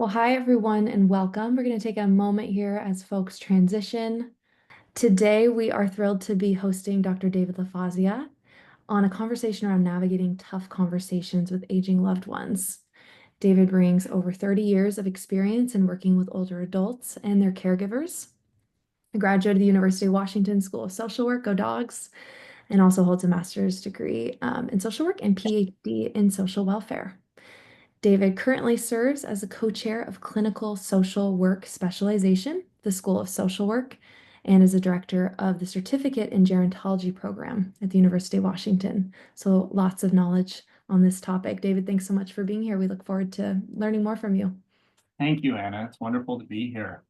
Well, hi everyone and welcome. We're going to take a moment here as folks transition. Today, we are thrilled to be hosting Dr. David La Fazia on a conversation around navigating tough conversations with aging loved ones. David brings over 30 years of experience in working with older adults and their caregivers. A graduate of the University of Washington School of Social Work, go Dogs, and also holds a master's degree in social work and PhD in social welfare. David currently serves as a co-chair of Clinical Social Work Specialization, the School of Social Work, and is a director of the Certificate in Gerontology program at the University of Washington. So lots of knowledge on this topic. David, thanks so much for being here. We look forward to learning more from you. Thank you, Anna. It's wonderful to be here.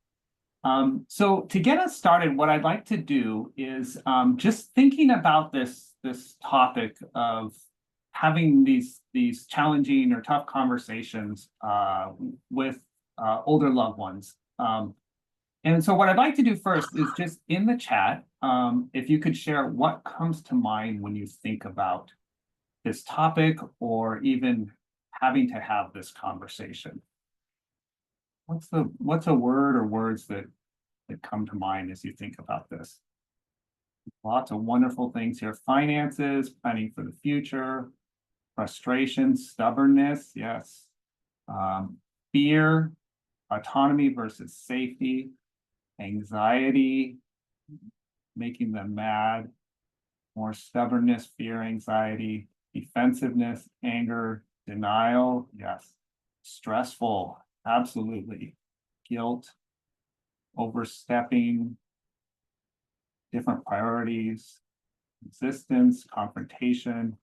So to get us started, what I'd like to do is just thinking about this topic of having these challenging or tough conversations with older loved ones. And so what I'd like to do first is just in the chat, if you could share what comes to mind when you think about this topic or even having to have this conversation. What's a word or words that come to mind as you think about this? Lots of wonderful things here. Finances, planning for the future, frustration, stubbornness, yes. Fear, autonomy versus safety, anxiety, making them mad, more stubbornness, fear, anxiety, defensiveness, anger, denial, yes. Stressful, absolutely. Guilt, overstepping, different priorities, resistance, confrontation,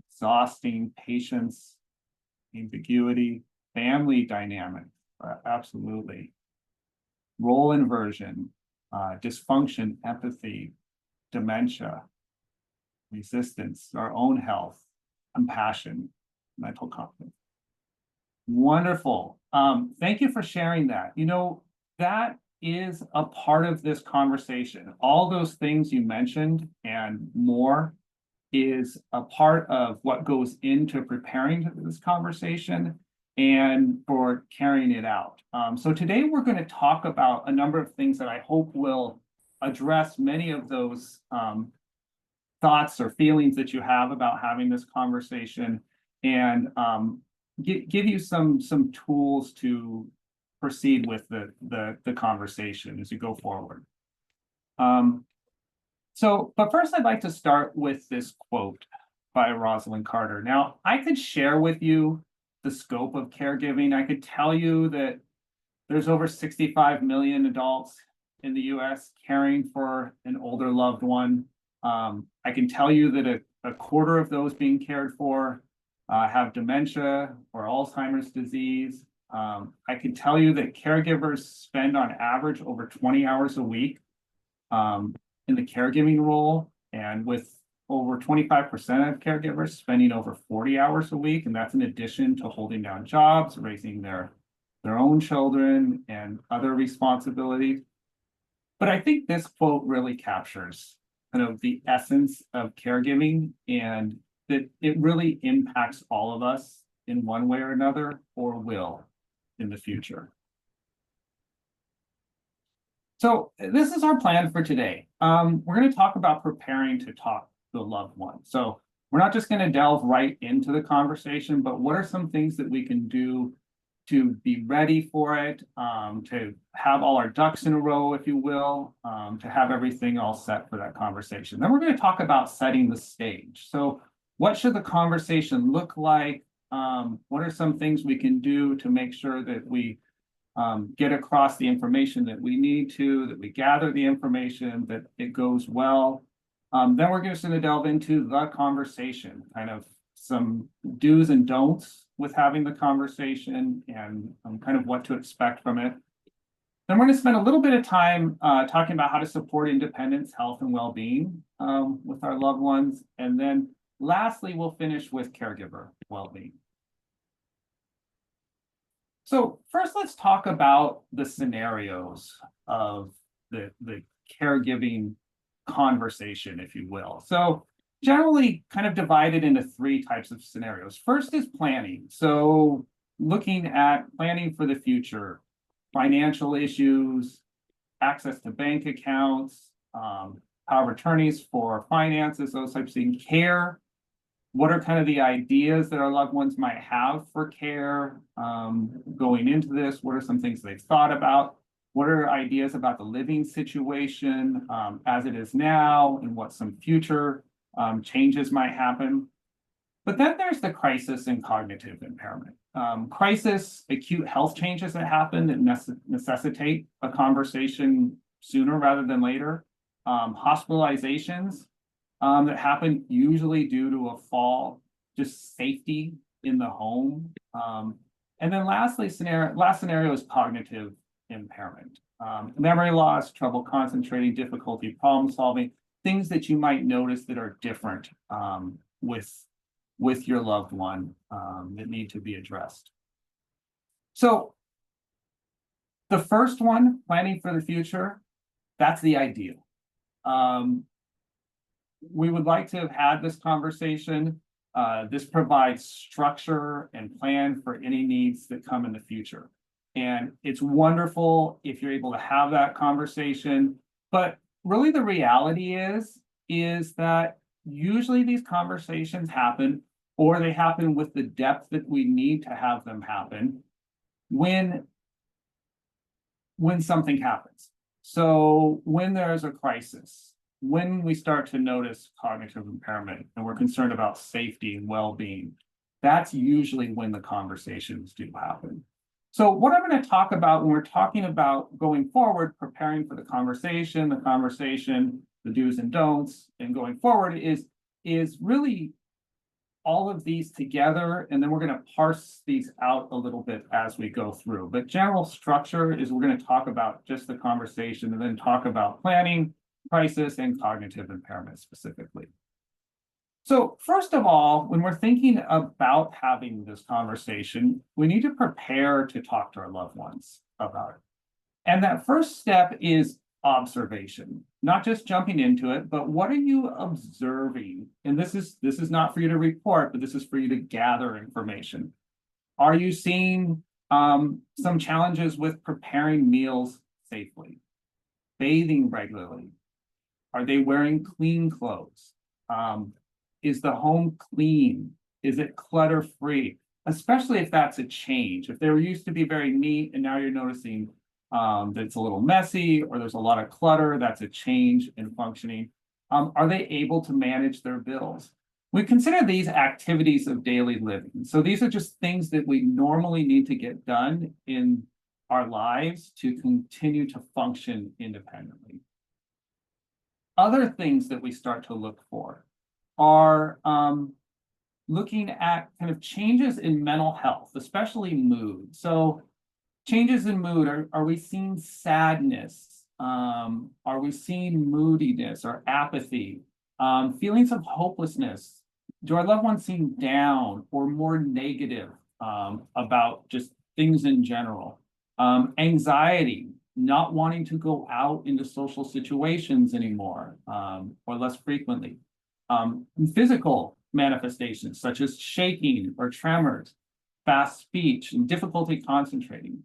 exhausting, patience, ambiguity, family dynamics, absolutely. Role inversion, dysfunction, empathy, dementia, resistance, our own health, compassion, mental confidence. Wonderful. Thank you for sharing that. That is a part of this conversation. All those things you mentioned and more is a part of what goes into preparing this conversation and for carrying it out. So today we're going to talk about a number of things that I hope will address many of those thoughts or feelings that you have about having this conversation and give you some tools to proceed with the conversation as you go forward. But first I'd like to start with this quote by Rosalind Carter. Now, I could share with you the scope of caregiving. I could tell you that there's over 65 million adults in the US caring for an older loved one. I can tell you that a quarter of those being cared for have dementia or Alzheimer's disease. I can tell you that caregivers spend on average over 20 hours a week in the caregiving role, and with over 25% of caregivers spending over 40 hours a week, and that's in addition to holding down jobs, raising their own children, and other responsibilities. But I think this quote really captures kind of the essence of caregiving and that it really impacts all of us in one way or another, or will in the future. So this is our plan for today. We're going to talk about preparing to talk to a loved one. So we're not just going to delve right into the conversation, but what are some things that we can do to be ready for it, to have all our ducks in a row, if you will, to have everything all set for that conversation. Then we're going to talk about setting the stage. So what should the conversation look like? What are some things we can do to make sure that we get across the information that we need to, that we gather the information, that it goes well. Then we're just going to delve into the conversation, kind of some do's and don'ts with having the conversation and kind of what to expect from it. Then we're going to spend a little bit of time talking about how to support independence, health, and well-being with our loved ones. And then lastly, we'll finish with caregiver well-being. So first, let's talk about the scenarios of the caregiving conversation, if you will. So generally kind of divided into three types of scenarios. First is planning. So looking at planning for the future, financial issues, access to bank accounts, power of attorneys for finances, those types of things, care. What are kind of the ideas that our loved ones might have for care going into this? What are some things they've thought about? What are ideas about the living situation as it is now, and what some future changes might happen? But then there's the crisis and cognitive impairment. Crisis, acute health changes that happen that necessitate a conversation sooner rather than later. Hospitalizations that happen usually due to a fall, just safety in the home. And then last scenario is cognitive impairment. Memory loss, trouble concentrating, difficulty problem solving, things that you might notice that are different with your loved one that need to be addressed. So the first one, planning for the future, that's the ideal. We would like to have had this conversation. This provides structure and plan for any needs that come in the future. And it's wonderful if you're able to have that conversation. But really the reality is that usually these conversations happen, or they happen with the depth that we need to have them happen when something happens. So when there's a crisis, when we start to notice cognitive impairment and we're concerned about safety and well-being, that's usually when the conversations do happen. So what I'm going to talk about when we're talking about going forward, preparing for the conversation, the do's and don'ts, and going forward is really all of these together, and then we're going to parse these out a little bit as we go through. But general structure is we're going to talk about just the conversation and then talk about planning, crisis, and cognitive impairment specifically. So first of all, when we're thinking about having this conversation, we need to prepare to talk to our loved ones about it. And that first step is observation, not just jumping into it, but what are you observing? And this is not for you to report, but this is for you to gather information. Are you seeing some challenges with preparing meals safely, bathing regularly? Are they wearing clean clothes? Is the home clean? Is it clutter-free? Especially if that's a change. If they were used to be very neat and now you're noticing that it's a little messy or there's a lot of clutter, that's a change in functioning. Are they able to manage their bills? We consider these activities of daily living. So these are just things that we normally need to get done in our lives to continue to function independently. Other things that we start to look for are looking at kind of changes in mental health, especially mood. So changes in mood, are we seeing sadness? Are we seeing moodiness or apathy? Feelings of hopelessness? Do our loved ones seem down or more negative about just things in general? Anxiety, not wanting to go out into social situations anymore or less frequently. Physical manifestations such as shaking or tremors, fast speech, and difficulty concentrating.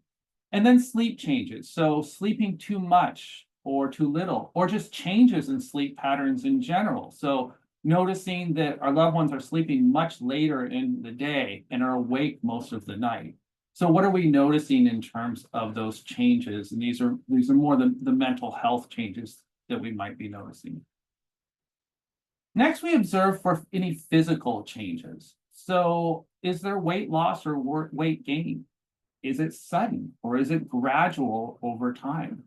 And then sleep changes. So sleeping too much or too little, or just changes in sleep patterns in general. So noticing that our loved ones are sleeping much later in the day and are awake most of the night. So what are we noticing in terms of those changes? And these are more the mental health changes that we might be noticing. Next, we observe for any physical changes. So is there weight loss or weight gain? Is it sudden or is it gradual over time?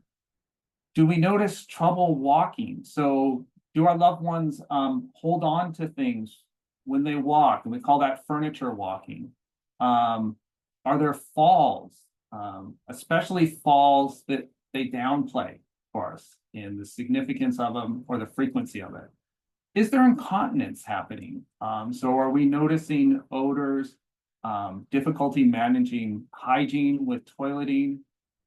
Do we notice trouble walking? So do our loved ones hold on to things when they walk? And we call that furniture walking. Are there falls, especially falls that they downplay for us in the significance of them or the frequency of it? Is there incontinence happening? So are we noticing odors, difficulty managing hygiene with toileting?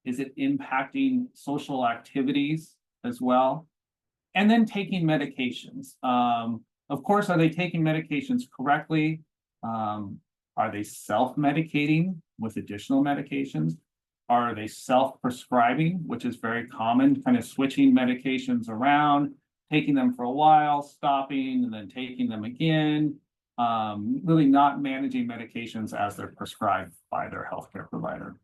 Is it impacting social activities as well? And then taking medications. Of course, are they taking medications correctly? Are Are they self-medicating with additional medications? Are they self-prescribing, which is very common, kind of switching medications around, taking them for a while, stopping, and then taking them again, really not managing medications as they're prescribed by their healthcare provider.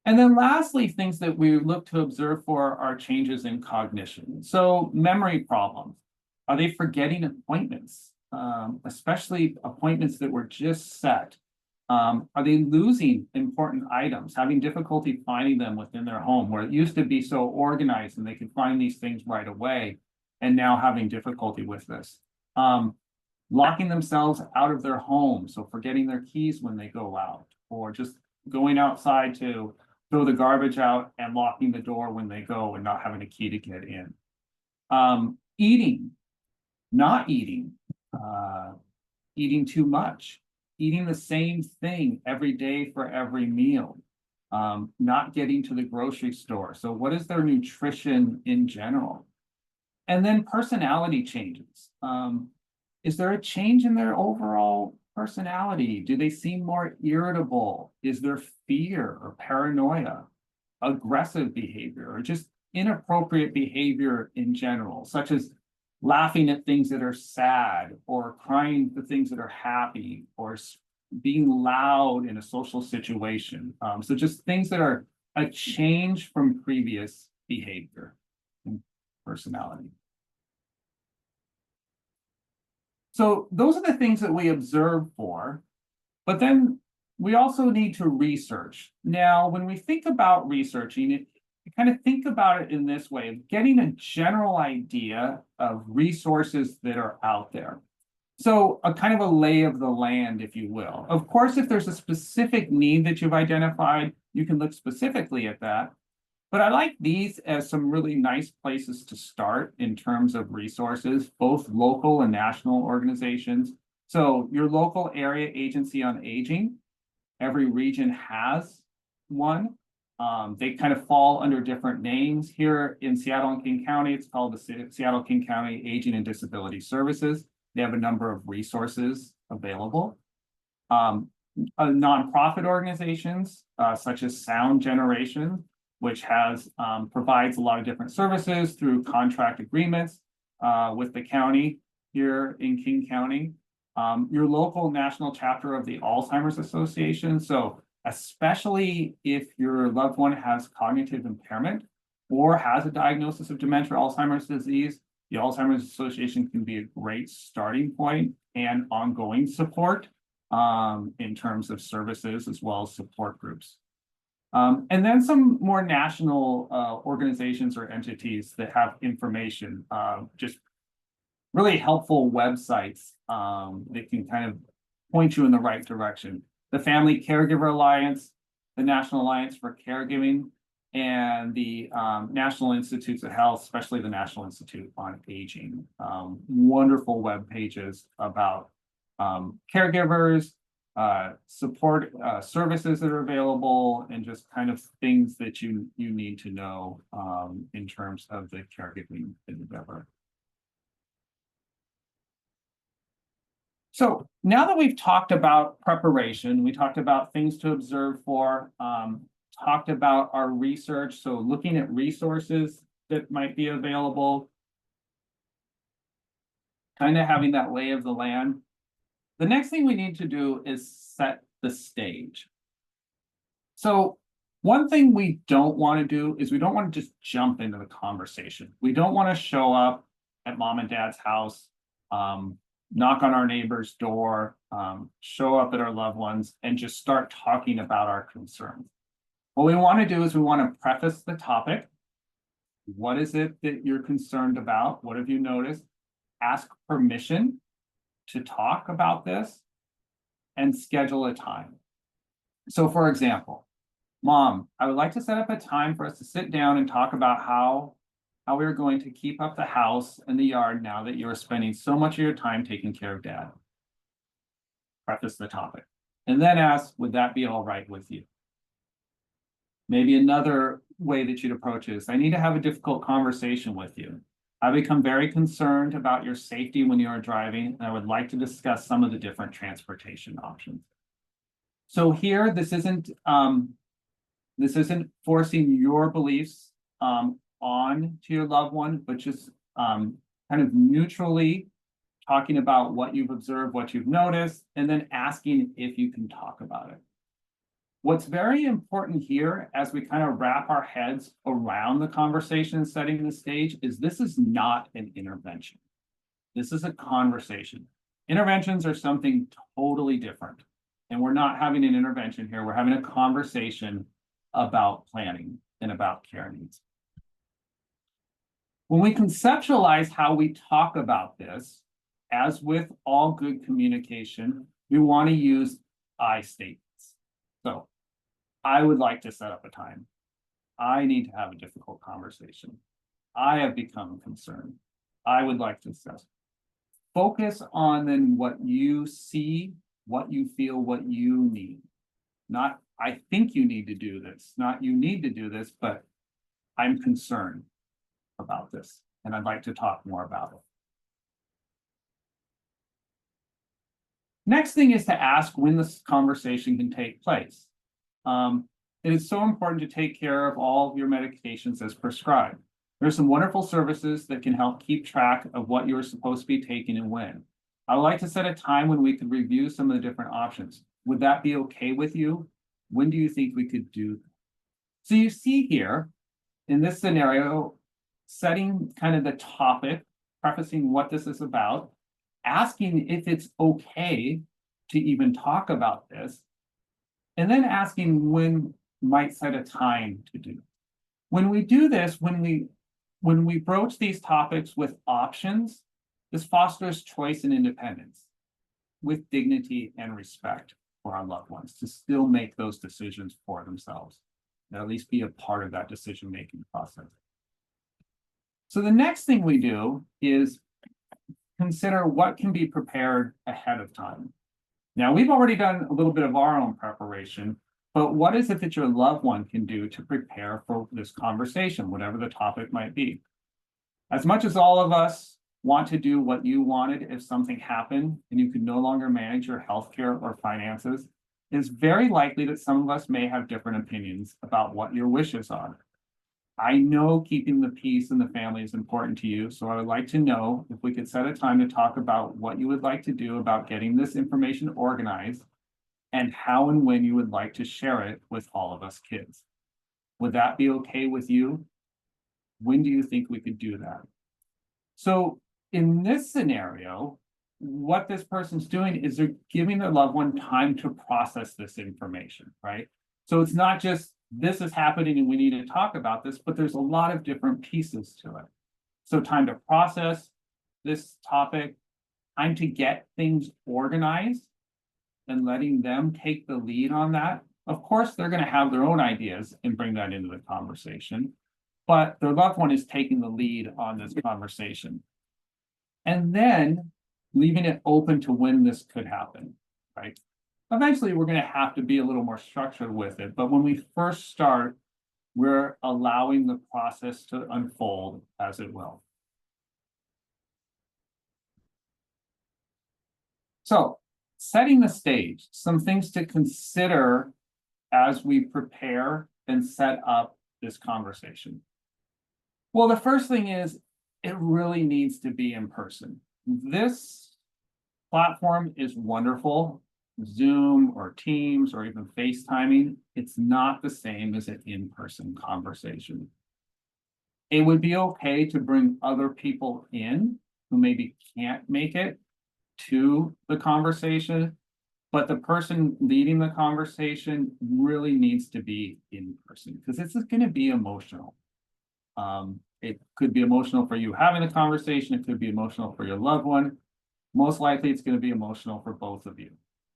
And then lastly, things that we look to observe for are changes in cognition. So memory problems. Are they forgetting appointments, especially appointments that were just set? Are they losing important items, having difficulty finding them within their home, where it used to be so organized and they could find these things right away, and now having difficulty with this? Locking themselves out of their home, so forgetting their keys when they go out, or just going outside to throw the garbage out and locking the door when they go and not having a key to get in. Eating, not eating, eating too much, eating the same thing every day for every meal, not getting to the grocery store. So what is their nutrition in general? And then personality changes. Is there a change in their overall personality? Do they seem more irritable? Is there fear or paranoia, aggressive behavior, or just inappropriate behavior in general, such as laughing at things that are sad, or crying for things that are happy, or being loud in a social situation? So just things that are a change from previous behavior and personality. So those are the things that we observe for, but then we also need to research. Now, when we think about researching it, you kind of think about it in this way, of getting a general idea of resources that are out there. So a kind of a lay of the land, if you will. Of course, if there's a specific need that you've identified, you can look specifically at that. But I like these as some really nice places to start in terms of resources, both local and national organizations. So your local area agency on aging, every region has one. They kind of fall under different names. Here in Seattle and King County, it's called the Seattle-King County Aging and Disability Services. They have a number of resources available. Nonprofit organizations, such as Sound Generation, which has provides a lot of different services through contract agreements with the county here in King County. Your local national chapter of the Alzheimer's Association. So especially if your loved one has cognitive impairment or has a diagnosis of dementia or Alzheimer's disease, the Alzheimer's Association can be a great starting point and ongoing support in terms of services as well as support groups. And then some more national organizations or entities that have information, just really helpful websites that can kind of point you in the right direction. The Family Caregiver Alliance, the National Alliance for Caregiving, and the National Institutes of Health, especially the National Institute on Aging. Wonderful web pages about caregivers, support services that are available, and just kind of things that you need to know in terms of the caregiving endeavor. So now that we've talked about preparation, we talked about things to observe for, talked about our research, so looking at resources that might be available, kind of having that lay of the land. The next thing we need to do is set the stage. So one thing we don't want to do is we don't want to just jump into the conversation. We don't want to show up at mom and dad's house, knock on our neighbor's door, show up at our loved ones, and just start talking about our concerns. What we want to do is we want to preface the topic. What is it that you're concerned about? What have you noticed? Ask permission to talk about this and schedule a time. So for example, Mom, I would like to set up a time for us to sit down and talk about how we're going to keep up the house and the yard now that you're spending so much of your time taking care of Dad. Preface the topic. And then ask, would that be all right with you? Maybe another way that you'd approach it is, I need to have a difficult conversation with you. I become very concerned about your safety when you are driving, and I would like to discuss some of the different transportation options. So here, this isn't forcing your beliefs on to your loved one, but just kind of neutrally talking about what you've observed, what you've noticed, and then asking if you can talk about it. What's very important here as we kind of wrap our heads around the conversation and setting the stage is this is not an intervention. This is a conversation. Interventions are something totally different. And we're not having an intervention here. We're having a conversation about planning and about care needs. When we conceptualize how we talk about this, as with all good communication, we want to use I statements. So I would like to set up a time. I need to have a difficult conversation. I have become concerned. I would like to discuss. Focus on then what you see, what you feel, what you need. Not, I think you need to do this, not you need to do this, but I'm concerned about this, and I'd like to talk more about it. Next thing is to ask when this conversation can take place. It is so important to take care of all of your medications as prescribed. There are some wonderful services that can help keep track of what you're supposed to be taking and when. I would like to set a time when we could review some of the different options. Would that be okay with you? When do you think we could do that? So you see here, in this scenario, setting kind of the topic, prefacing what this is about, asking if it's okay to even talk about this, and then asking when might set a time to do. When we do this, when we broach these topics with options, this fosters choice and independence with dignity and respect for our loved ones to still make those decisions for themselves, and at least be a part of that decision-making process. So the next thing we do is consider what can be prepared ahead of time. Now, we've already done a little bit of our own preparation, but what is it that your loved one can do to prepare for this conversation, whatever the topic might be? As much as all of us want to do what you wanted if something happened and you could no longer manage your healthcare or finances, it's very likely that some of us may have different opinions about what your wishes are. I know keeping the peace in the family is important to you, so I would like to know if we could set a time to talk about what you would like to do about getting this information organized and how and when you would like to share it with all of us kids. Would that be okay with you? When do you think we could do that? So in this scenario, what this person's doing is they're giving their loved one time to process this information, right? So it's not just this is happening and we need to talk about this, but there's a lot of different pieces to it. So time to process this topic, time to get things organized and letting them take the lead on that. Of course, they're going to have their own ideas and bring that into the conversation, but their loved one is taking the lead on this conversation. And then leaving it open to when this could happen, right? Eventually, we're going to have to be a little more structured with it. But when we first start, we're allowing the process to unfold as it will. So setting the stage, some things to consider as we prepare and set up this conversation. Well, the first thing is it really needs to be in person. This platform is wonderful. Zoom or Teams or even FaceTiming, it's not the same as an in-person conversation. It would be okay to bring other people in who maybe can't make it to the conversation, but the person leading the conversation really needs to be in person because this is going to be emotional. It could be emotional for you having the conversation. It could be emotional for your loved one. Most likely it's going to be emotional for both of you.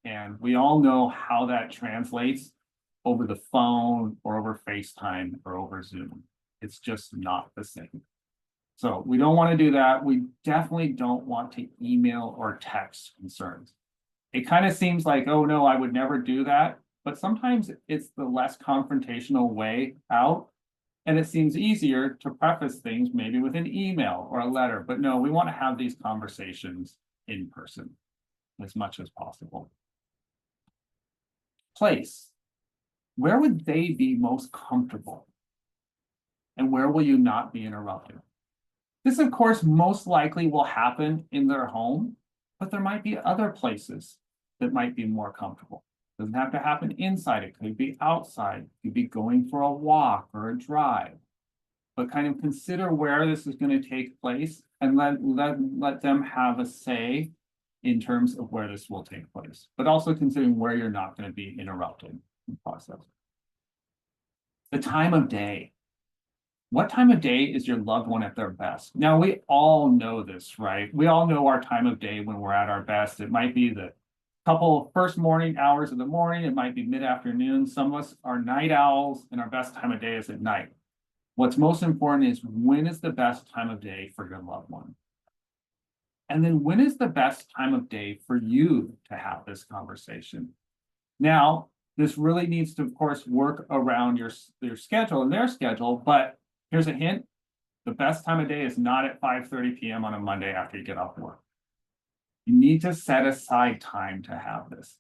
And we all know how that translates over the phone or over FaceTime or over Zoom. It's just not the same. So we don't want to do that. We definitely don't want to email or text concerns. It kind of seems like, oh no, I would never do that. But sometimes it's the less confrontational way out. And it seems easier to preface things maybe with an email or a letter, but no, we want to have these conversations in person as much as possible. Place. Where would they be most comfortable? And where will you not be interrupted? This, of course, most likely will happen in their home, but there might be other places that might be more comfortable. It doesn't have to happen inside, it could be outside, it could be going for a walk or a drive. But kind of consider where this is going to take place and let them have a say in terms of where this will take place, but also considering where you're not going to be interrupted in the process. The time of day. What time of day is your loved one at their best? Now, we all know this, right? We all know our time of day when we're at our best. It might be the couple of first morning hours of the morning. It might be mid-afternoon. Some of us are night owls, and our best time of day is at night. What's most important is, when is the best time of day for your loved one? And then when is the best time of day for you to have this conversation? Now, this really needs to, of course, work around your schedule and their schedule, but here's a hint. The best time of day is not at 5:30 p.m. on a Monday after you get off work. You need to set aside time to have this.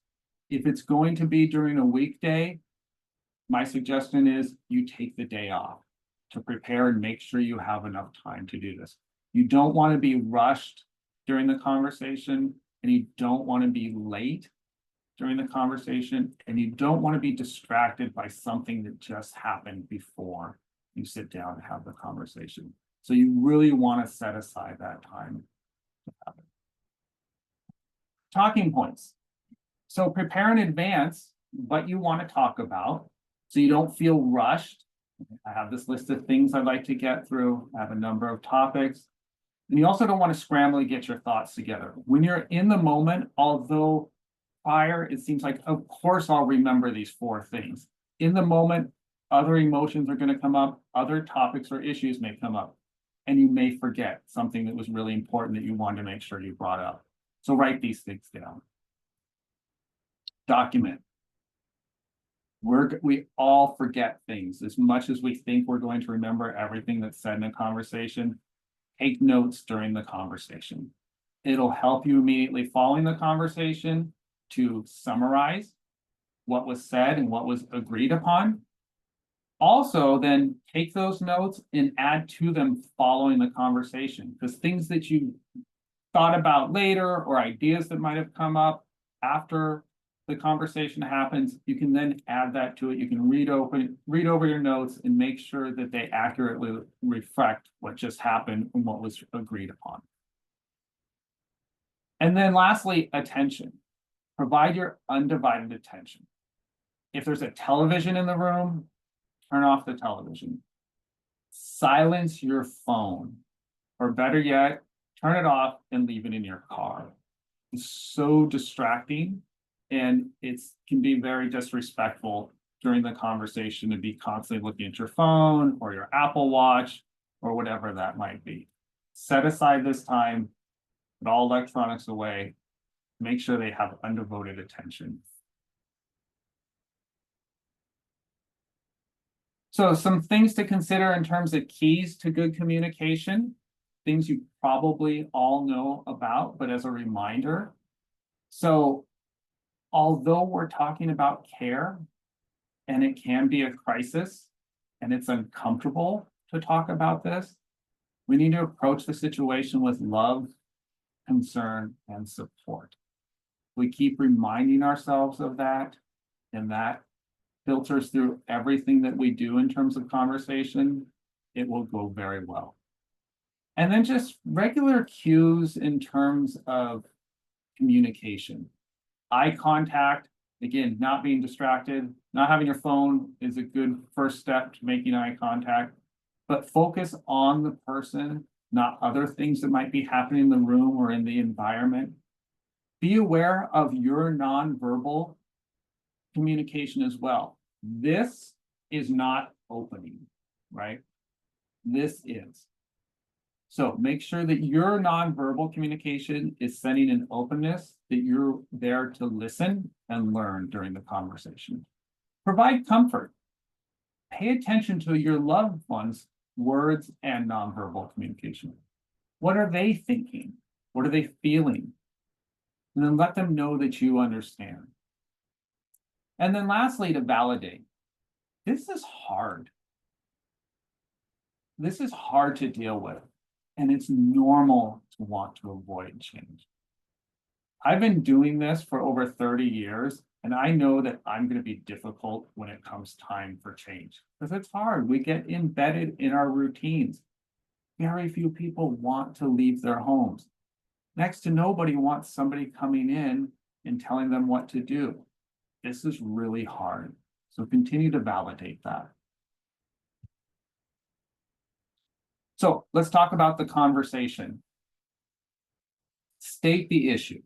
If it's going to be during a weekday, my suggestion is you take the day off to prepare and make sure you have enough time to do this. You don't want to be rushed during the conversation, and you don't want to be late during the conversation, and you don't want to be distracted by something that just happened before you sit down and have the conversation. So you really want to set aside that time to have it. Talking points. So prepare in advance what you want to talk about so you don't feel rushed. I have this list of things I'd like to get through. I have a number of topics. And you also don't want to scramble to get your thoughts together. When you're in the moment, although prior, it seems like, of course, I'll remember these 4 things. In the moment, other emotions are going to come up, other topics or issues may come up, and you may forget something that was really important that you wanted to make sure you brought up. So write these things down. Document. We all forget things. As much as we think we're going to remember everything that's said in a conversation, take notes during the conversation. It'll help you immediately following the conversation to summarize what was said and what was agreed upon. Also, then take those notes and add to them following the conversation, because things that you thought about later or ideas that might have come up after the conversation happens, you can then add that to it. You can read over your notes and make sure that they accurately reflect what just happened and what was agreed upon. And then lastly, attention. Provide your undivided attention. If there's a television in the room, turn off the television. Silence your phone, or better yet, turn it off and leave it in your car. It's so distracting, and it can be very disrespectful during the conversation to be constantly looking at your phone or your Apple Watch or whatever that might be. Set aside this time, put all electronics away, make sure they have undivided attention. So some things to consider in terms of keys to good communication, things you probably all know about, but as a reminder. So although we're talking about care and it can be a crisis and it's uncomfortable to talk about this, we need to approach the situation with love, concern, and support. We keep reminding ourselves of that, and that filters through everything that we do in terms of conversation, it will go very well. And then just regular cues in terms of communication. Eye contact, again, not being distracted, not having your phone is a good first step to making eye contact, but focus on the person, not other things that might be happening in the room or in the environment. Be aware of your nonverbal communication as well. This is not opening, right? This is. So make sure that your nonverbal communication is sending an openness, that you're there to listen and learn during the conversation. Provide comfort. Pay attention to your loved ones' words and nonverbal communication. What are they thinking? What are they feeling? And then let them know that you understand. And then lastly, to validate. This is hard. This is hard to deal with, and it's normal to want to avoid change. I've been doing this for over 30 years, and I know that I'm going to be difficult when it comes time for change because it's hard. We get embedded in our routines. Very few people want to leave their homes. Next to nobody wants somebody coming in and telling them what to do. This is really hard. So continue to validate that. So let's talk about the conversation. State the issue.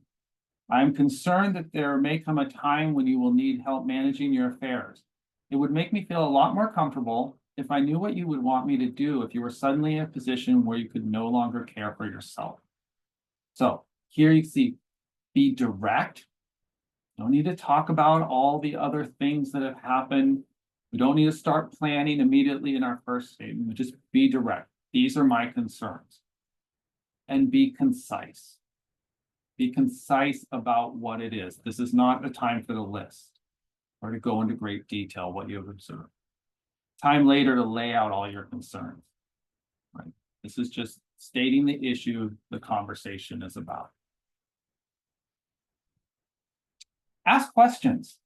I'm concerned that there may come a time when you will need help managing your affairs. It would make me feel a lot more comfortable if I knew what you would want me to do if you were suddenly in a position where you could no longer care for yourself. So here you see, be direct. Don't need to talk about all the other things that have happened. We don't need to start planning immediately in our first statement. Just be direct. These are my concerns. And be concise. Be concise about what it is. This is not the time for the list or to go into great detail what you have observed. Time later to lay out all your concerns. Right? This is just stating the issue the conversation is about. Ask questions.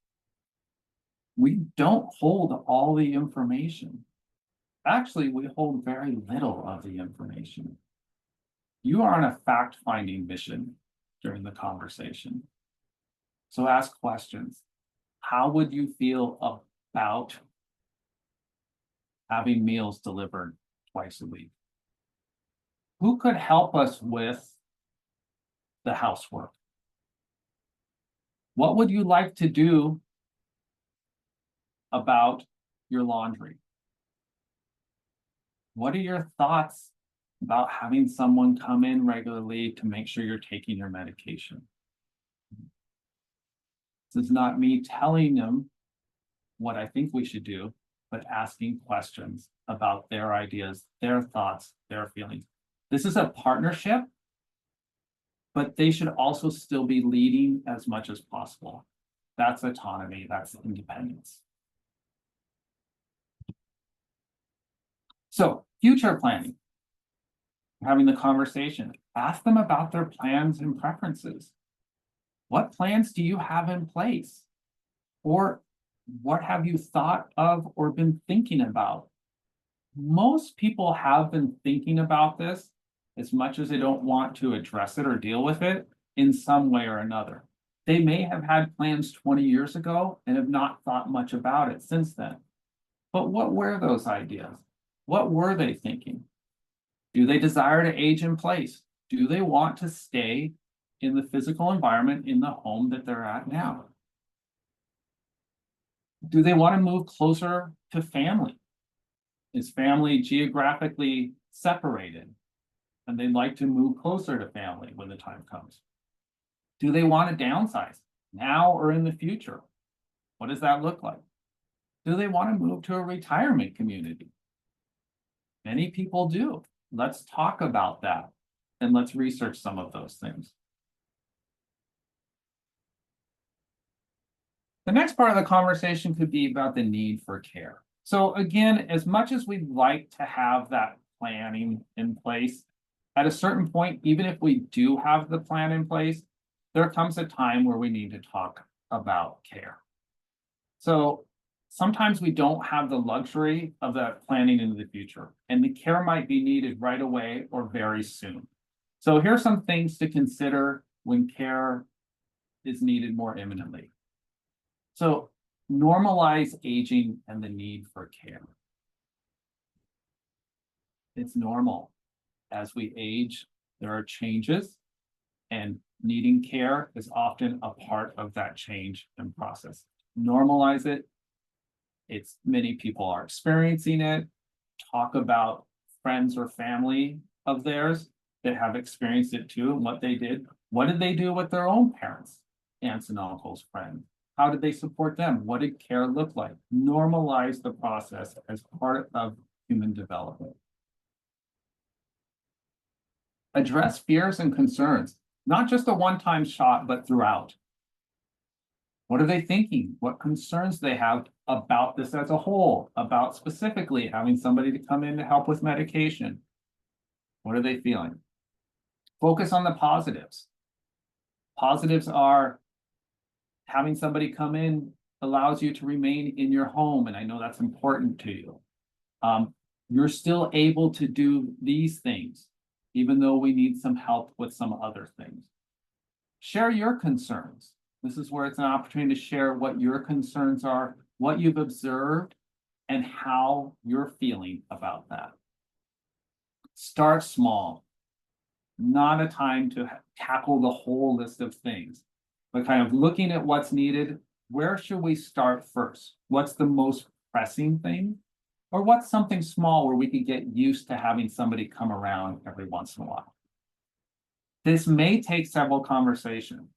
We don't hold all the information. Actually, we hold very little of the information. You are on a fact-finding mission during the conversation. So ask questions. How would you feel about having meals delivered twice a week? Who could help us with the housework? What would you like to do about your laundry? What are your thoughts about having someone come in regularly to make sure you're taking your medication? This is not me telling them what I think we should do, but asking questions about their ideas, their thoughts, their feelings. This is a partnership, but they should also still be leading as much as possible. That's autonomy, that's independence. So, future planning. Having the conversation, ask them about their plans and preferences. What plans do you have in place? Or what have you thought of or been thinking about? Most people have been thinking about this as much as they don't want to address it or deal with it in some way or another. They may have had plans 20 years ago and have not thought much about it since then. But what were those ideas? What were they thinking? Do they desire to age in place? Do they want to stay in the physical environment in the home that they're at now? Do they want to move closer to family? Is family geographically separated and they'd like to move closer to family when the time comes? Do they want to downsize now or in the future? What does that look like? Do they want to move to a retirement community? Many people do. Let's talk about that and let's research some of those things. The next part of the conversation could be about the need for care. So again, as much as we'd like to have that planning in place, at a certain point, even if we do have the plan in place, there comes a time where we need to talk about care. So sometimes we don't have the luxury of that planning into the future, and the care might be needed right away or very soon. So here's some things to consider when care is needed more imminently. So normalize aging and the need for care. It's normal. As we age, there are changes, and needing care is often a part of that change and process. Normalize it. It's many people are experiencing it. Talk about friends or family of theirs that have experienced it too and what they did. What did they do with their own parents, aunts and uncles, friends? How did they support them? What did care look like? Normalize the process as part of human development. Address fears and concerns, not just a one-time shot, but throughout. What are they thinking? What concerns they have about this as a whole, about specifically having somebody to come in to help with medication? What are they feeling? Focus on the positives. Positives are having somebody come in allows you to remain in your home, and I know that's important to you. You're still able to do these things, even though we need some help with some other things. Share your concerns. This is where it's an opportunity to share what your concerns are, what you've observed, and how you're feeling about that. Start small. Not a time to tackle the whole list of things, but kind of looking at what's needed. Where should we start first? What's the most pressing thing? Or what's something small where we could get used to having somebody come around every once in a while? This may take several conversations.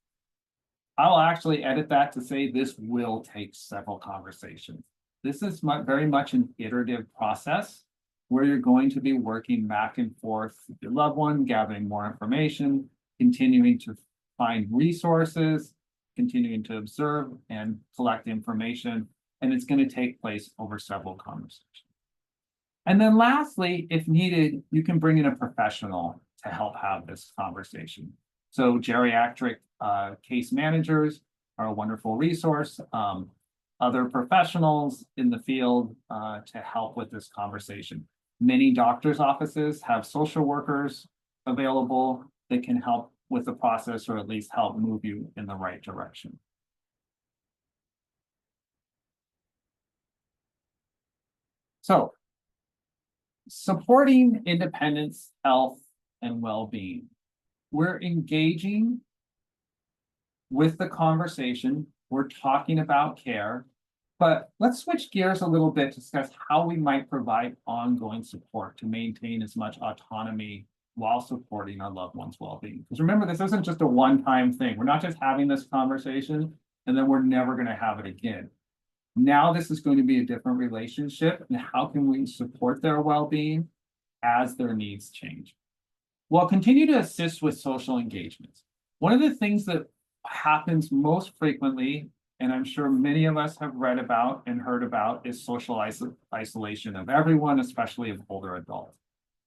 I'll actually edit that to say this will take several conversations. This is very much an iterative process where you're going to be working back and forth with your loved one, gathering more information, continuing to find resources, continuing to observe and collect information, and it's going to take place over several conversations. And then lastly, if needed, you can bring in a professional to help have this conversation. So geriatric case managers are a wonderful resource. Other professionals in the field to help with this conversation. Many doctors' offices have social workers available that can help with the process or at least help move you in the right direction. So, supporting independence, health, and well-being. We're engaging with the conversation. We're talking about care, but let's switch gears a little bit to discuss how we might provide ongoing support to maintain as much autonomy while supporting our loved ones' well-being. Because remember, this isn't just a one-time thing. We're not just having this conversation and then we're never going to have it again. Now this is going to be a different relationship, and how can we support their well-being as their needs change? Well, continue to assist with social engagements. One of the things that happens most frequently, and I'm sure many of us have read about and heard about, is social isolation of everyone, especially of older adults.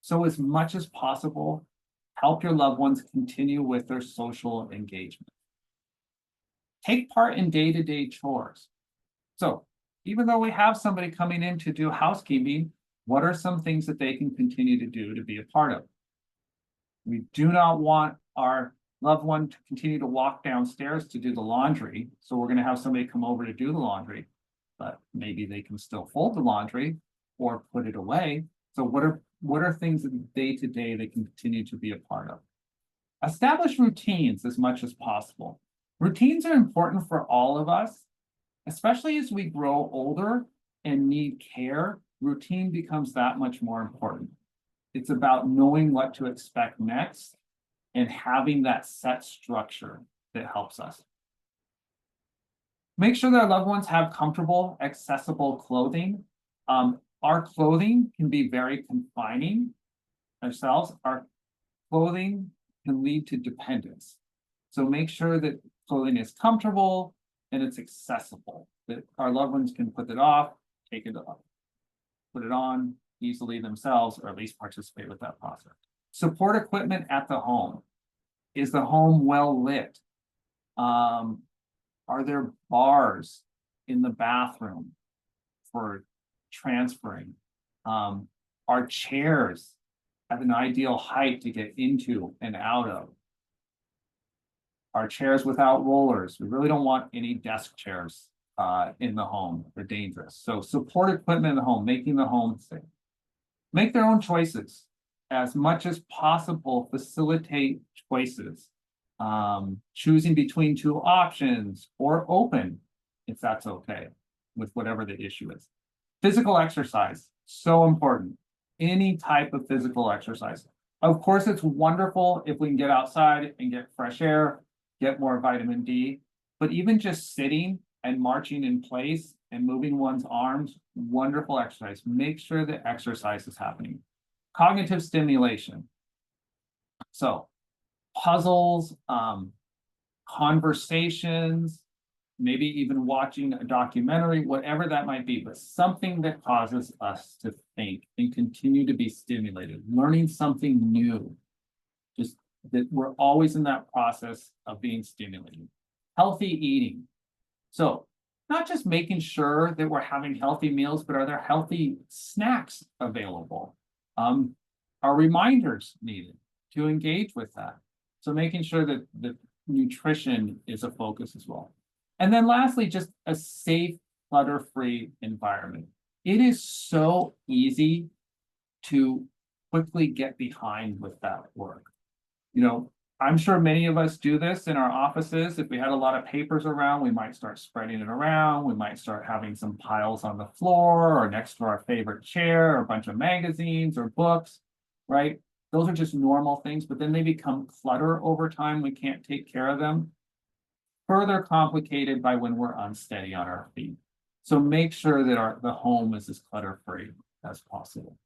So as much as possible, help your loved ones continue with their social engagement. Take part in day-to-day chores. So even though we have somebody coming in to do housekeeping, what are some things that they can continue to do to be a part of? We do not want our loved one to continue to walk downstairs to do the laundry. So we're going to have somebody come over to do the laundry, but maybe they can still fold the laundry or put it away. So what are things that day to day they can continue to be a part of? Establish routines as much as possible. Routines are important for all of us, especially as we grow older and need care. Routine becomes that much more important. It's about knowing what to expect next and having that set structure that helps us. Make sure that our loved ones have comfortable, accessible clothing. Our clothing can be very confining ourselves. Our clothing can lead to dependence. So make sure that clothing is comfortable and it's accessible, that our loved ones can put it off, take it off, put it on easily themselves, or at least participate with that process. Support equipment at the home. Is the home well lit? Are there bars in the bathroom for transferring? Are chairs at an ideal height to get into and out of? Are chairs without rollers? We really don't want any desk chairs in the home. They're dangerous. So support equipment in the home, making the home safe. Make their own choices. As much as possible, facilitate choices. Choosing between two options or open, if that's okay, with whatever the issue is. Physical exercise, so important. Any type of physical exercise. Of course, it's wonderful if we can get outside and get fresh air, get more vitamin D, but even just sitting and marching in place and moving one's arms, wonderful exercise. Make sure the exercise is happening. Cognitive stimulation. So puzzles, conversations, maybe even watching a documentary, whatever that might be, but something that causes us to think and continue to be stimulated, learning something new. Just that we're always in that process of being stimulated. Healthy eating. So not just making sure that we're having healthy meals, but are there healthy snacks available? Are reminders needed to engage with that? So making sure that the nutrition is a focus as well. And then lastly, just a safe, clutter-free environment. It is so easy to quickly get behind with that work. You know, I'm sure many of us do this in our offices. If we had a lot of papers around, we might start spreading it around. We might start having some piles on the floor or next to our favorite chair, or a bunch of magazines or books, right? Those are just normal things, but then they become clutter over time. We can't take care of them. Further complicated by when we're unsteady on our feet. So make sure that the home is as clutter-free as possible.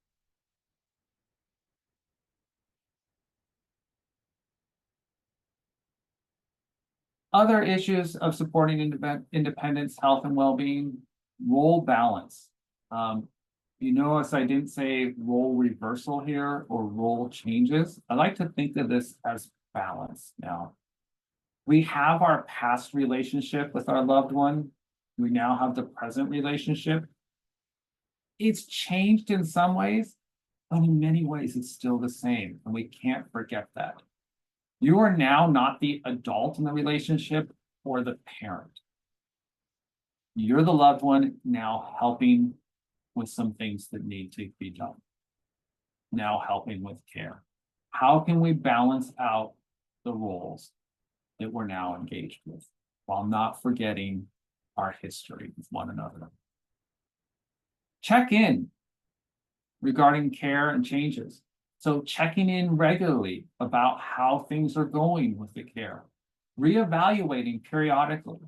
Other issues of supporting independence, health, and well-being, role balance. You notice I didn't say role reversal here or role changes. I like to think of this as balance now. We have our past relationship with our loved one. We now have the present relationship. It's changed in some ways, but in many ways it's still the same, and we can't forget that. You are now not the adult in the relationship or the parent. You're the loved one now helping with some things that need to be done. Now helping with care. How can we balance out the roles that we're now engaged with while not forgetting our history with one another? Check in regarding care and changes. So checking in regularly about how things are going with the care, reevaluating periodically.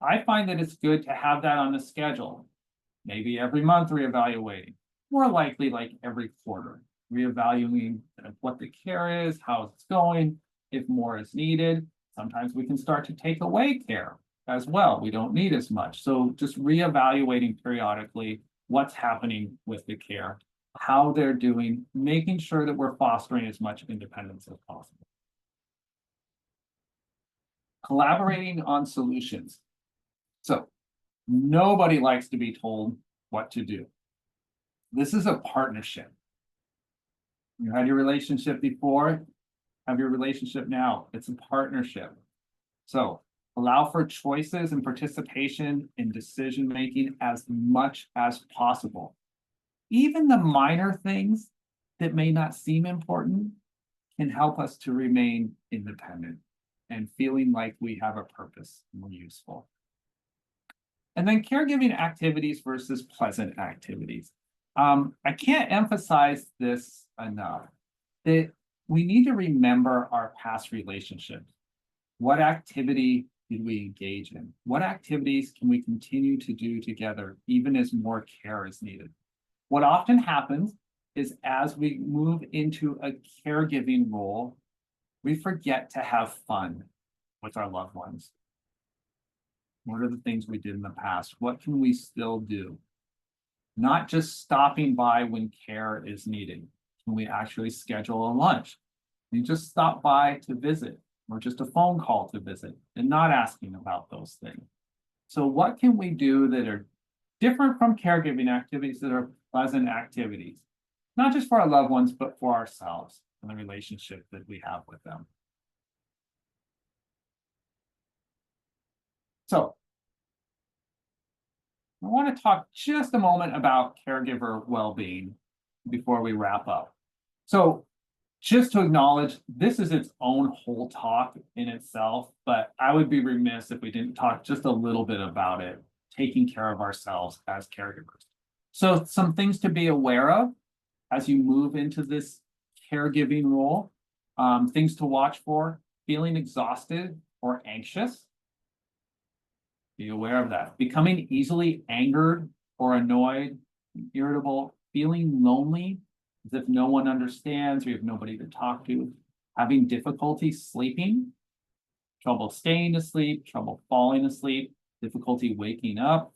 I find that it's good to have that on the schedule, maybe every month reevaluating, more likely like every quarter, reevaluating what the care is, how it's going, if more is needed. Sometimes we can start to take away care as well. We don't need as much. So just reevaluating periodically what's happening with the care, how they're doing, making sure that we're fostering as much independence as possible. Collaborating on solutions. So nobody likes to be told what to do. This is a partnership. You had your relationship before, have your relationship now. It's a partnership. So allow for choices and participation in decision-making as much as possible. Even the minor things that may not seem important can help us to remain independent and feeling like we have a purpose and we're useful. And then caregiving activities versus pleasant activities. I can't emphasize this enough, that we need to remember our past relationships. What activity did we engage in? What activities can we continue to do together, even as more care is needed? What often happens is as we move into a caregiving role, we forget to have fun with our loved ones. What are the things we did in the past? What can we still do? Not just stopping by when care is needed. Can we actually schedule a lunch? You just stop by to visit, or just a phone call to visit, and not asking about those things. So what can we do that are different from caregiving activities, that are pleasant activities, not just for our loved ones, but for ourselves and the relationship that we have with them? So I want to talk just a moment about caregiver well-being before we wrap up. So just to acknowledge, this is its own whole talk in itself, but I would be remiss if we didn't talk just a little bit about it, taking care of ourselves as caregivers. So some things to be aware of as you move into this caregiving role, things to watch for: feeling exhausted or anxious, Be aware of that. Becoming easily angered or annoyed, irritable, feeling lonely, as if no one understands or you have nobody to talk to, having difficulty sleeping, trouble staying asleep, trouble falling asleep, difficulty waking up,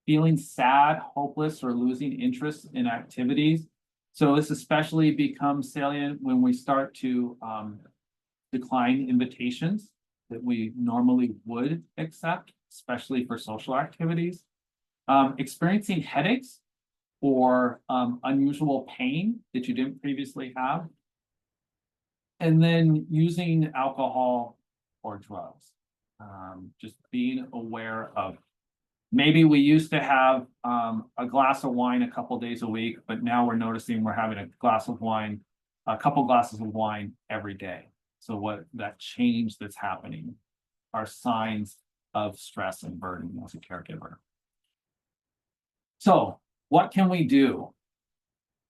feeling sad, hopeless, or losing interest in activities. So this especially becomes salient when we start to decline invitations that we normally would accept, especially for social activities. Experiencing headaches or unusual pain that you didn't previously have. And then using alcohol or drugs. Just being aware of, maybe we used to have a glass of wine a couple days a week, but now we're noticing we're having a glass of wine, a couple glasses of wine every day. So what that change that's happening are signs of stress and burden as a caregiver. So what can we do?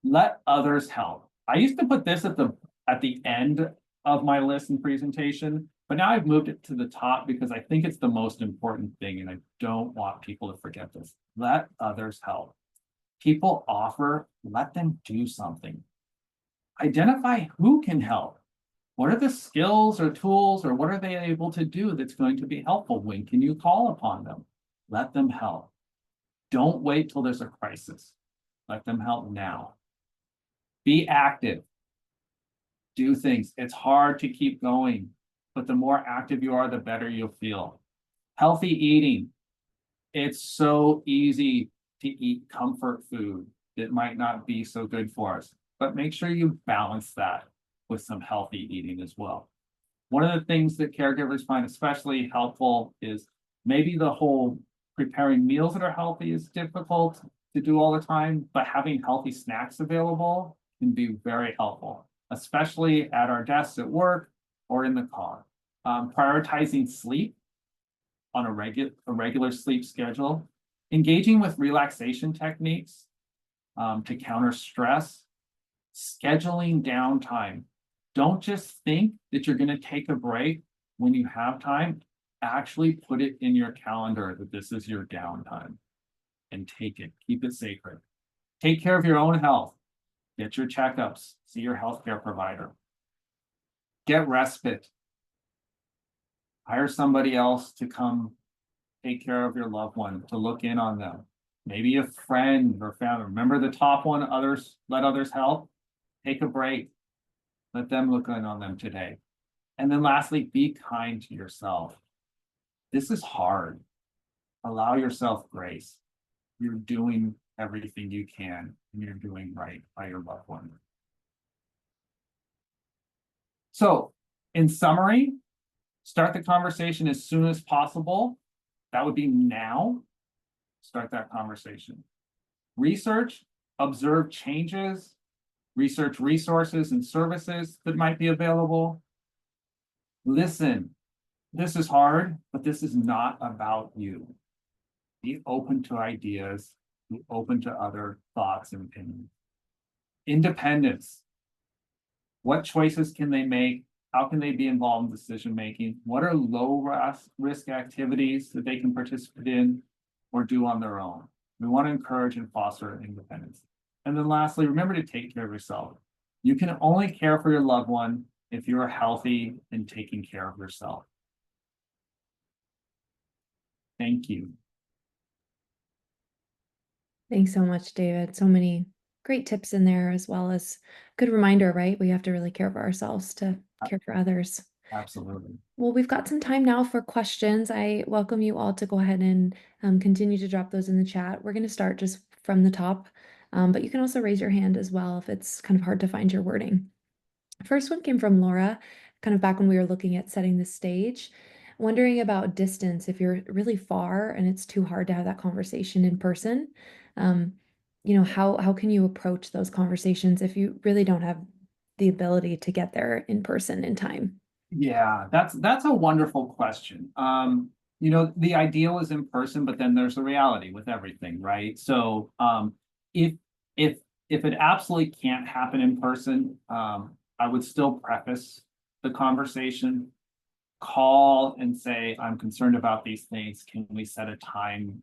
Let others help. I used to put this at the end of my list and presentation, but now I've moved it to the top because I think it's the most important thing and I don't want people to forget this. Let others help. People offer, let them do something. Identify who can help. What are the skills or tools or what are they able to do that's going to be helpful? When can you call upon them? Let them help. Don't wait till there's a crisis. Let them help now. Be active. Do things. It's hard to keep going, but the more active you are, the better you'll feel. Healthy eating. It's so easy to eat comfort food that might not be so good for us, but make sure you balance that with some healthy eating as well. One of the things that caregivers find especially helpful is maybe the whole preparing meals that are healthy is difficult to do all the time, but having healthy snacks available can be very helpful, especially at our desks at work or in the car. Prioritizing sleep on a regular sleep schedule, engaging with relaxation techniques to counter stress, scheduling downtime. Don't just think that you're going to take a break when you have time. Actually put it in your calendar that this is your downtime and take it. Keep it sacred. Take care of your own health. Get your checkups. See your healthcare provider. Get respite. Hire somebody else to come take care of your loved one, to look in on them. Maybe a friend or family. Remember the top one, let others help. Take a break. Let them look in on them today. And then lastly, be kind to yourself. This is hard. Allow yourself grace. You're doing everything you can and you're doing right by your loved one. So in summary, start the conversation as soon as possible. That would be now. Start that conversation. Research, observe changes, research resources and services that might be available. Listen, this is hard, but this is not about you. Be open to ideas, be open to other thoughts and opinions. Independence. What choices can they make? How can they be involved in decision making? What are low risk activities that they can participate in or do on their own? We want to encourage and foster independence. And then lastly, remember to take care of yourself. You can only care for your loved one if you are healthy and taking care of yourself. Thank you. Thanks so much, David. So many great tips in there, as well as good reminder, right? We have to really care for ourselves to care for others. Absolutely. Well, we've got some time now for questions. I welcome you all to go ahead and continue to drop those in the chat. We're going to start just from the top, but you can also raise your hand as well if it's kind of hard to find your wording. First one came from Laura, kind of back when we were looking at setting the stage, wondering about distance. If you're really far and it's too hard to have that conversation in person, how can you approach those conversations if you really don't have the ability to get there in person in time? Yeah, that's a wonderful question. The ideal is in person, but then there's the reality with everything, right? So if if it absolutely can't happen in person, I would still preface the conversation. call and say, I'm concerned about these things. Can we set a time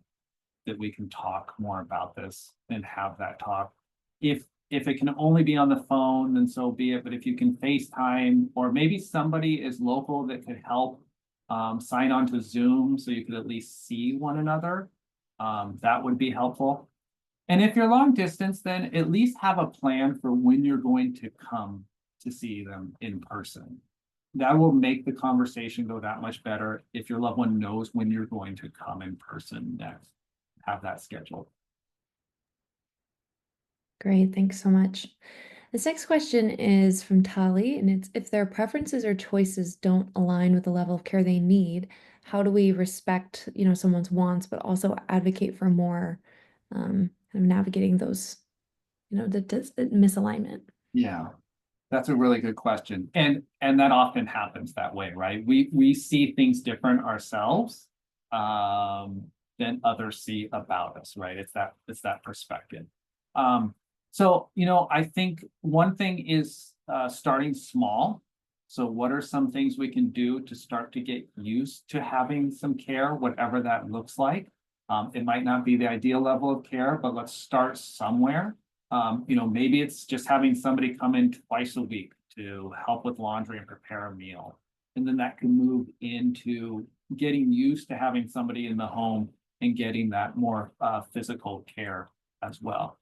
that we can talk more about this and have that talk? If it can only be on the phone, then so be it. But if you can FaceTime, or maybe somebody is local that could help sign on to Zoom so you could at least see one another, that would be helpful. And if you're long distance, then at least have a plan for when you're going to come to see them in person. That will make the conversation go that much better if your loved one knows when you're going to come in person next. Have that scheduled. Great, thanks so much. This next question is from Tali, and it's if their preferences or choices don't align with the level of care they need, how do we respect, someone's wants, but also advocate for more, kind of navigating those, the misalignment? Yeah, that's a really good question. And that often happens that way, right? We see things different ourselves than others see about us, right? It's that perspective. So, I think one thing is starting small. So what are some things we can do to start to get used to having some care, whatever that looks like? It might not be the ideal level of care, but let's start somewhere. Maybe it's just having somebody come in twice a week to help with laundry and prepare a meal. And then that can move into getting used to having somebody in the home and getting that more physical care as well.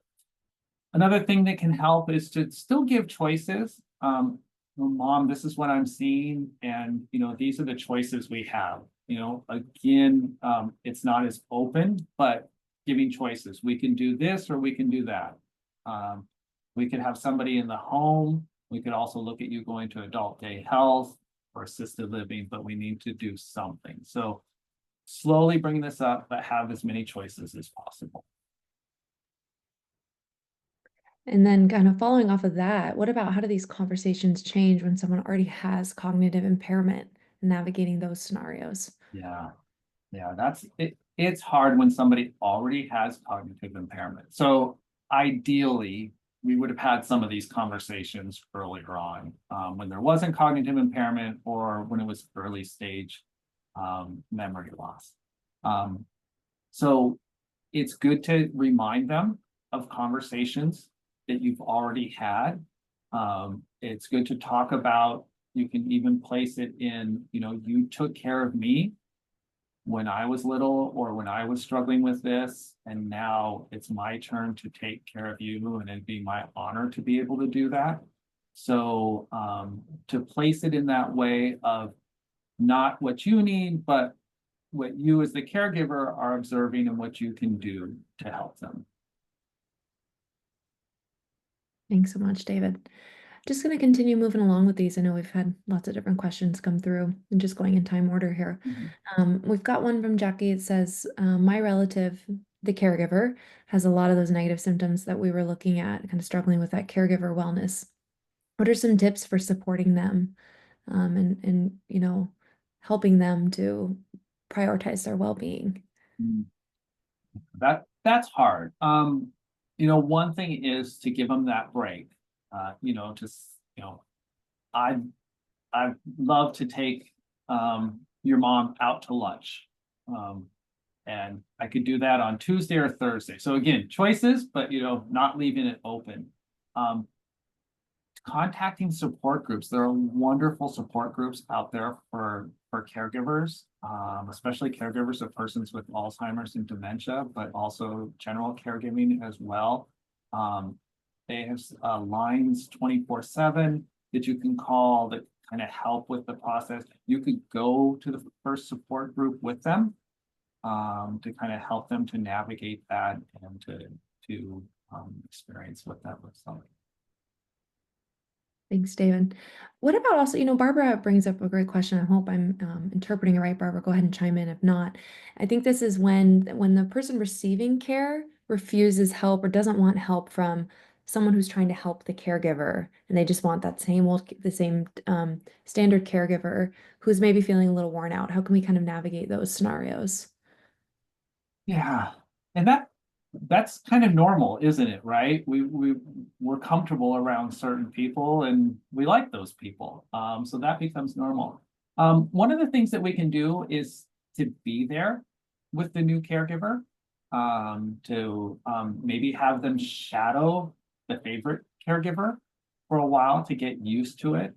Another thing that can help is to still give choices. Well, Mom, this is what I'm seeing, and these are the choices we have. Again, it's not as open, but giving choices. We can do this or we can do that. We could have somebody in the home. We could also look at you going to adult day health or assisted living, but we need to do something. So slowly bring this up, but have as many choices as possible. And then kind of following off of that, what about how do these conversations change when someone already has cognitive impairment, navigating those scenarios? Yeah, that's it. It's hard when somebody already has cognitive impairment. So ideally, we would have had some of these conversations earlier on, when there wasn't cognitive impairment or when it was early stage memory loss. So it's good to remind them of conversations that you've already had. It's good to talk about, you can even place it in, you took care of me when I was little or when I was struggling with this, and now it's my turn to take care of you, and it'd be my honor to be able to do that. So to place it in that way of not what you need, but what you as the caregiver are observing and what you can do to help them. Thanks so much, David. Just going to continue moving along with these. I know we've had lots of different questions come through and just going in time order here. We've got one from Jackie. It says, my relative, the caregiver, has a lot of those negative symptoms that we were looking at, kind of struggling with that caregiver wellness. What are some tips for supporting them and helping them to prioritize their well-being? That's hard. One thing is to give them that break. I'd love to take your mom out to lunch. And I could do that on Tuesday or Thursday. So again, choices, but not leaving it open. Contacting support groups. There are wonderful support groups out there for caregivers, especially caregivers of persons with Alzheimer's and dementia, but also general caregiving as well. They have lines 24/7 that you can call that kind of help with the process. You could go to the first support group with them to kind of help them to navigate that and to experience what that looks like. Thanks, David. What about also, Barbara brings up a great question. I hope I'm interpreting it right, Barbara. Go ahead and chime in if not. I think this is when the person receiving care refuses help or doesn't want help from someone who's trying to help the caregiver, and they just want that same standard caregiver who's maybe feeling a little worn out. How can we kind of navigate those scenarios? Yeah, and that's kind of normal, isn't it? Right? We're comfortable around certain people and we like those people. So that becomes normal. One of the things that we can do is to be there with the new caregiver, to maybe have them shadow the favorite caregiver for a while to get used to it.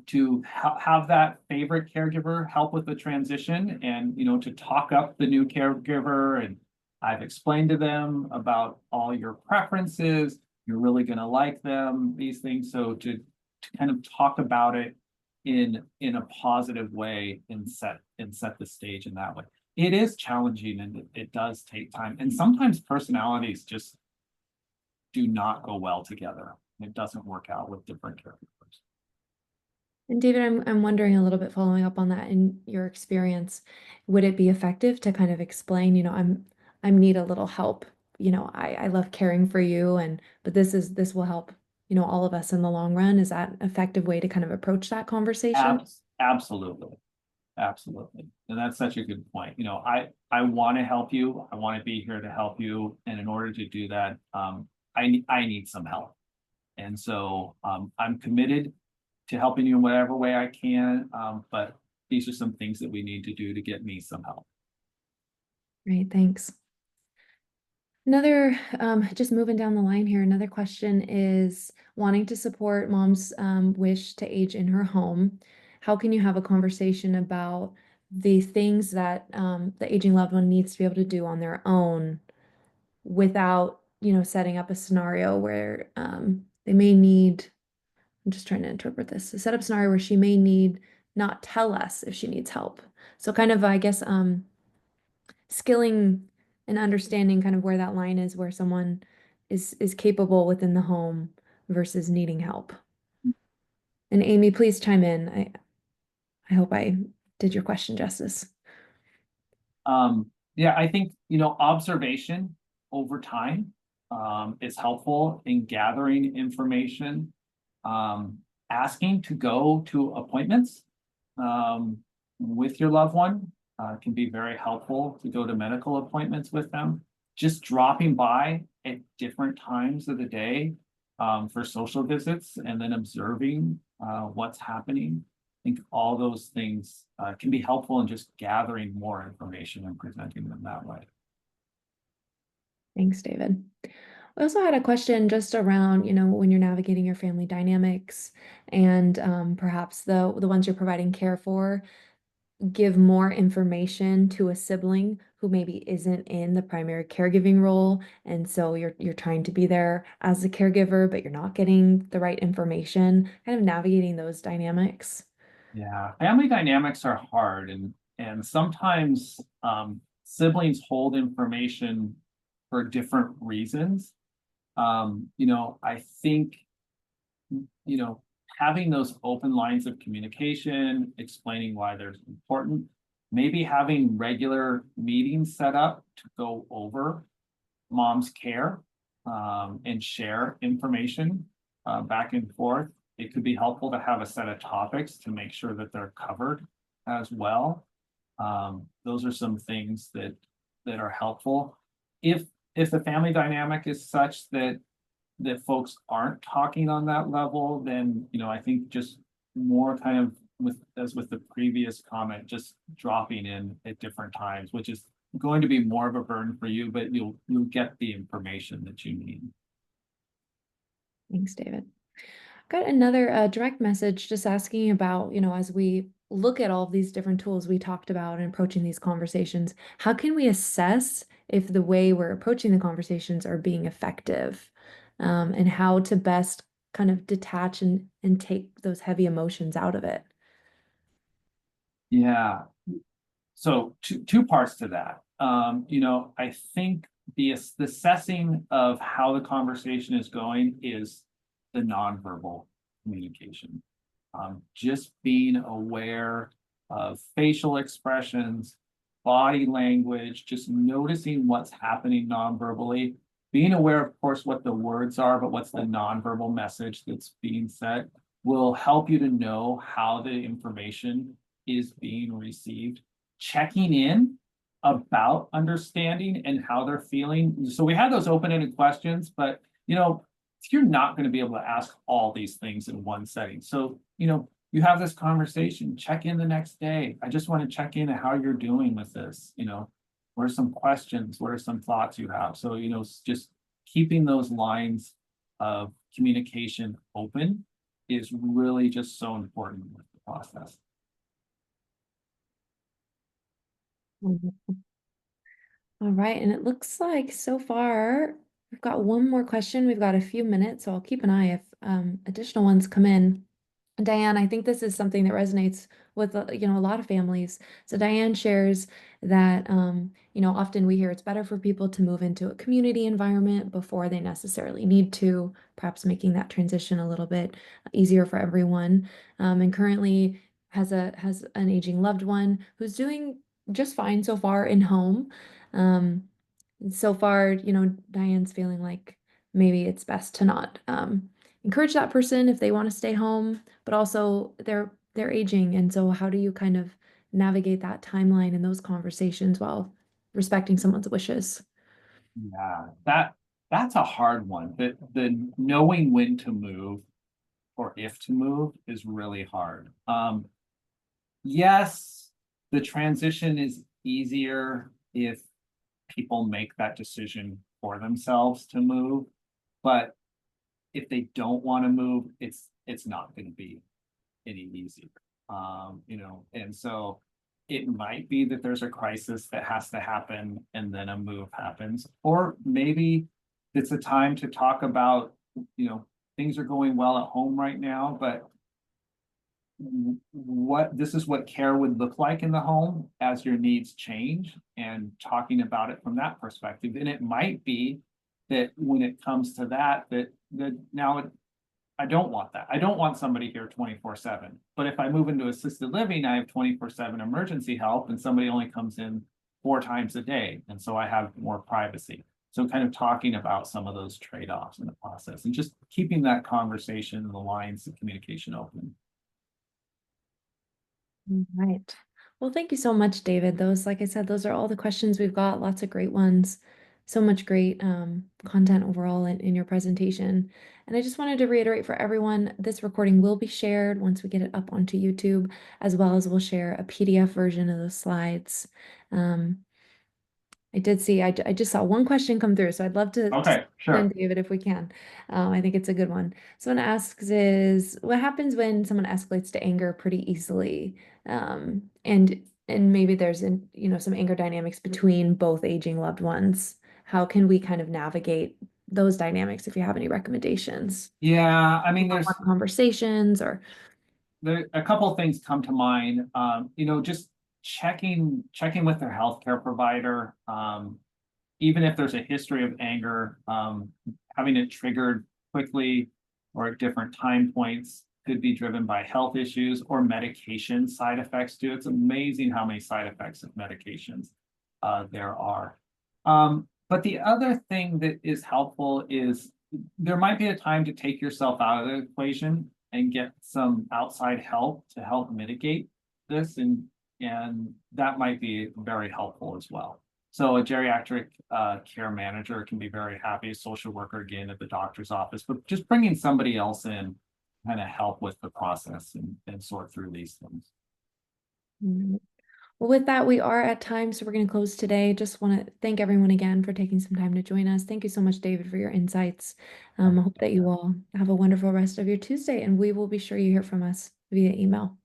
To have that favorite caregiver help with the transition and, to talk up the new caregiver. And I've explained to them about all your preferences. You're really going to like them, these things. So to kind of talk about it in a positive way and set the stage in that way. It is challenging and it does take time. And sometimes personalities just do not go well together. It doesn't work out with different caregivers. And David, I'm wondering a little bit following up on that in your experience, would it be effective to kind of explain, I'm need a little help. I love caring for you but this will help, all of us in the long run. Is that an effective way to kind of approach that conversation? Absolutely. Absolutely. And that's such a good point. I want to help you. I want to be here to help you. And in order to do that, I need some help. And so I'm committed to helping you in whatever way I can. But these are some things that we need to do to get me some help. Great, thanks. Another, just moving down the line here, another question is wanting to support mom's wish to age in her home. How can you have a conversation about the things that the aging loved one needs to be able to do on their own without, setting up a scenario where they may need, I'm just trying to interpret this, to set up a scenario where she may need not tell us if she needs help. So kind of, I guess, skilling and understanding kind of where that line is where someone is capable within the home versus needing help. And Amy, please chime in. I hope I did your question justice. Yeah, I think, observation over time is helpful in gathering information. Asking to go to appointments with your loved one can be very helpful, to go to medical appointments with them. Just dropping by at different times of the day for social visits and then observing what's happening. I think all those things can be helpful in just gathering more information and presenting them that way. Thanks, David. I also had a question just around, when you're navigating your family dynamics and perhaps the ones you're providing care for, give more information to a sibling who maybe isn't in the primary caregiving role. And so you're trying to be there as a caregiver, but you're not getting the right information, kind of navigating those dynamics. Yeah, family dynamics are hard and sometimes siblings hold information for different reasons. I think, having those open lines of communication, explaining why they're important, maybe having regular meetings set up to go over mom's care and share information back and forth. It could be helpful to have a set of topics to make sure that they're covered as well. Those are some things that are helpful. If the family dynamic is such that folks aren't talking on that level, then I think just more kind of with the previous comment, just dropping in at different times, which is going to be more of a burden for you, but you'll get the information that you need. Thanks, David. Got another direct message just asking about, as we look at all of these different tools we talked about and approaching these conversations, how can we assess if the way we're approaching the conversations are being effective, and how to best kind of detach and take those heavy emotions out of it? Yeah. So two parts to that. I think the assessing of how the conversation is going is the nonverbal communication. Just being aware of facial expressions, body language, just noticing what's happening nonverbally, being aware, of course, what the words are, but what's the nonverbal message that's being said will help you to know how the information is being received. Checking in about understanding and how they're feeling. So we had those open-ended questions, but you're not going to be able to ask all these things in one setting. So, you have this conversation, check in the next day. I just want to check in on how you're doing with this, what are some questions? What are some thoughts you have? So, just keeping those lines of communication open is really just so important with the process. Mhm. All right, and it looks like so far we've got one more question. We've got a few minutes, so I'll keep an eye if additional ones come in. Diane, I think this is something that resonates with a lot of families. So Diane shares that often we hear it's better for people to move into a community environment before they necessarily need to, perhaps making that transition a little bit easier for everyone. And currently has an aging loved one who's doing just fine so far in home. Um, so far, Diane's feeling like maybe it's best to not encourage that person if they want to stay home, but also they're aging. And so how do you kind of navigate that timeline and those conversations while respecting someone's wishes? Yeah, that's a hard one. The knowing when to move or if to move is really hard. Yes, the transition is easier if people make that decision for themselves to move, but if they don't want to move, it's not going to be any easier. And so it might be that there's a crisis that has to happen and then a move happens, or maybe it's a time to talk about, things are going well at home right now, but this is what care would look like in the home as your needs change, and talking about it from that perspective. And it might be that when it comes to that now I don't want that. I don't want somebody here 24/7. But if I move into assisted living, I have 24/7 emergency help, and somebody only comes in 4 times a day. And so I have more privacy. So kind of talking about some of those trade-offs in the process and just keeping that conversation and the lines of communication open. Right. Well, thank you so much, David. Those, like I said, those are all the questions we've got. Lots of great ones. So much great content overall in your presentation. And I just wanted to reiterate for everyone, this recording will be shared once we get it up onto YouTube, as well as we'll share a PDF version of those slides. Um, I did see, I just saw one question come through, so I'd love to Okay, send sure. David if we can. I think it's a good one. Someone asks is, what happens when someone escalates to anger pretty easily? And maybe there's some anger dynamics between both aging loved ones. How can we kind of navigate those dynamics if you have any recommendations? Yeah, I mean, One-on-one conversations or there a couple of things come to mind. Just checking with their healthcare provider. Even if there's a history of anger, having it triggered quickly or at different time points could be driven by health issues or medication side effects too. It's amazing how many side effects of medications there are. But the other thing that is helpful is there might be a time to take yourself out of the equation and get some outside help to help mitigate this, and that might be very helpful as well. So a geriatric care manager can be very happy, a social worker again at the doctor's office, but just bringing somebody else in kind of help with the process and sort through these things. Mhm. Well, with that, we are at time, so we're going to close today. Just want to thank everyone again for taking some time to join us. Thank you so much, David, for your insights. I hope that you all have a wonderful rest of your Tuesday, and we will be sure you hear from us via email.